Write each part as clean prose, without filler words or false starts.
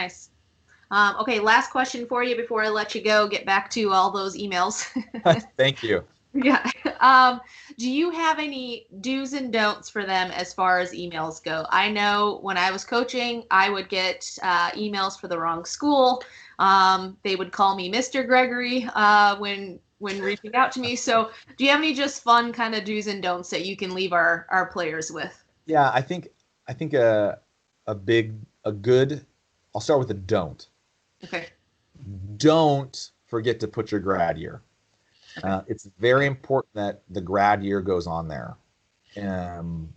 Nice. Okay, last question for you before I let you go. Get back to all those emails. Thank you. Yeah. Do you have any do's and don'ts for them as far as emails go? I know when I was coaching, I would get emails for the wrong school. They would call me Mr. Gregory when reaching out to me. So, do you have any just fun kind of do's and don'ts that you can leave our players with? Yeah, I think a good. I'll start with a don't. Okay. Don't forget to put your grad year. Okay. It's very important that the grad year goes on there, um,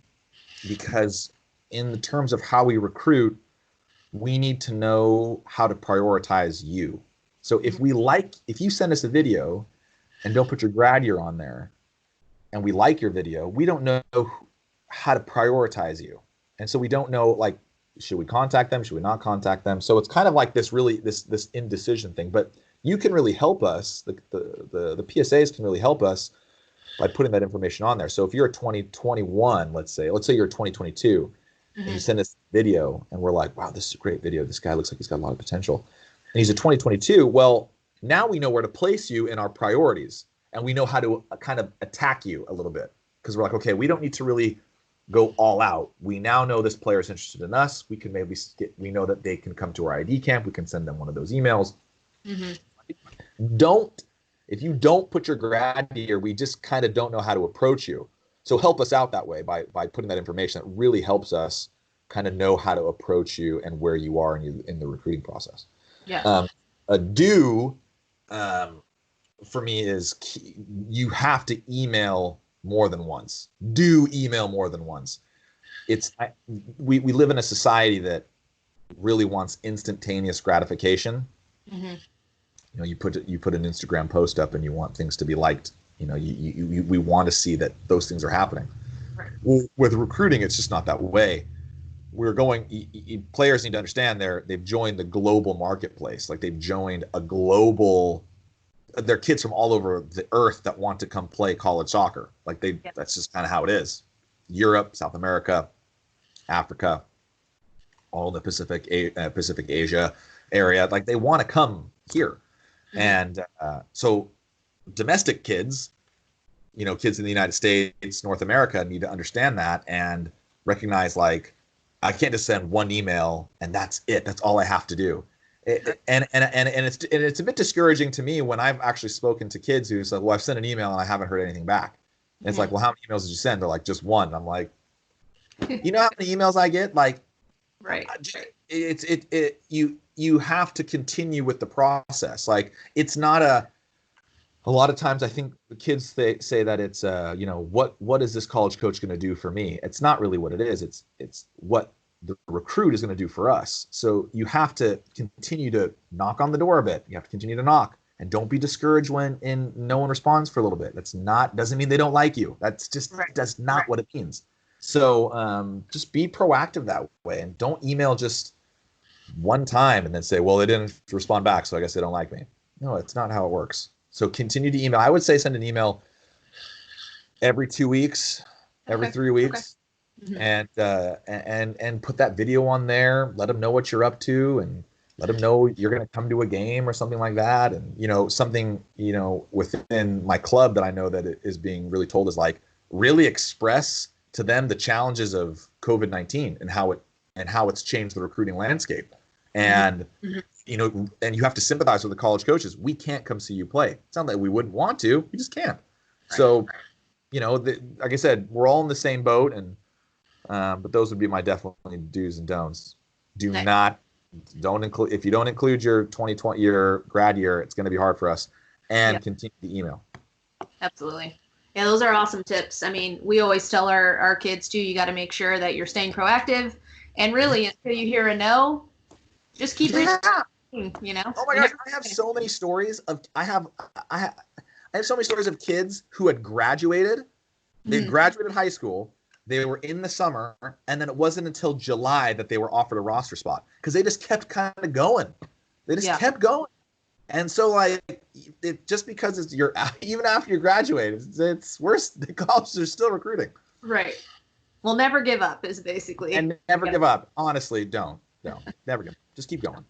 because in the terms of how we recruit, we need to know how to prioritize you. So if you send us a video and don't put your grad year on there, and we like your video, we don't know how to prioritize you, and so we don't know, like, should we contact them, should we not contact them? So it's kind of like this indecision thing. But you can really help us. The PSAs can really help us by putting that information on there. So if you're a 2021, let's say you're 2022, and you send us a video and we're like, wow, this is a great video. This guy looks like he's got a lot of potential. And he's a 2022. Well, now we know where to place you in our priorities, and we know how to kind of attack you a little bit, because we're like, okay, we don't need to really go all out. We now know this player is interested in us. We can we know that they can come to our ID camp. We can send them one of those emails. If you don't put your grad year, we just kind of don't know how to approach you. So help us out that way by putting that information. That really helps us kind of know how to approach you and where you are in the recruiting process. Yeah. A do for me is you have to email more than once. Do email more than once. We live in a society that really wants instantaneous gratification. You put an Instagram post up and you want things to be liked. We want to see that those things are happening. Right. Well, with recruiting, it's just not that way. Players need to understand they've joined the global marketplace. Like, they've joined they're kids from all over the earth that want to come play college soccer. Like, that's just kind of how it is. Europe, South America, Africa, all the Pacific Asia area. Like, they want to come here. And so domestic kids, kids in the United States, North America, need to understand that and recognize, like, I can't just send one email and that's it. That's all I have to do. And it's a bit discouraging to me when I've actually spoken to kids who said, well, I've sent an email and I haven't heard anything back. And it's like, well, how many emails did you send? They're like, just one. I'm like, you know how many emails I get? Like, right. You have to continue with the process. Like, it's not a lot of times I think the kids say that it's what is this college coach going to do for me? It's not really what it is. It's what the recruit is going to do for us. So you have to continue to knock on the door a bit. You have to continue to knock, and don't be discouraged when no one responds for a little bit. Doesn't mean they don't like you. That's not what it means. So just be proactive that way, and don't email just one time and then say, well, they didn't respond back, so I guess they don't like me. No, it's not how it works. So continue to email. I would say send an email every 2 weeks, every 3 weeks. And put that video on there. Let them know what you're up to, and let them know you're going to come to a game or something like that. And something within my club that I know that it is being really told is, like, really express to them the challenges of COVID-19 and how it's changed the recruiting landscape. And and you have to sympathize with the college coaches. We can't come see you play. It's not that we wouldn't want to. We just can't. So like I said, we're all in the same boat, and but those would be my definitely do's and don'ts. Don't include, if you don't include your 2020 your grad year, it's going to be hard for us. And continue the email. Absolutely. Yeah, those are awesome tips. I mean, we always tell our kids too, you got to make sure that you're staying proactive, and really until you hear a no, just keep reaching. Oh my gosh, I have so many stories of so many stories of kids who had graduated. They graduated high school. They were in the summer, and then it wasn't until July that they were offered a roster spot, because they just kept kind of going. They just kept going. And so, like, just because you're even after you graduate, it's worse. The colleges are still recruiting. Right. Well, never give up is basically. And never give up. Honestly, don't. Never give up. Just keep going.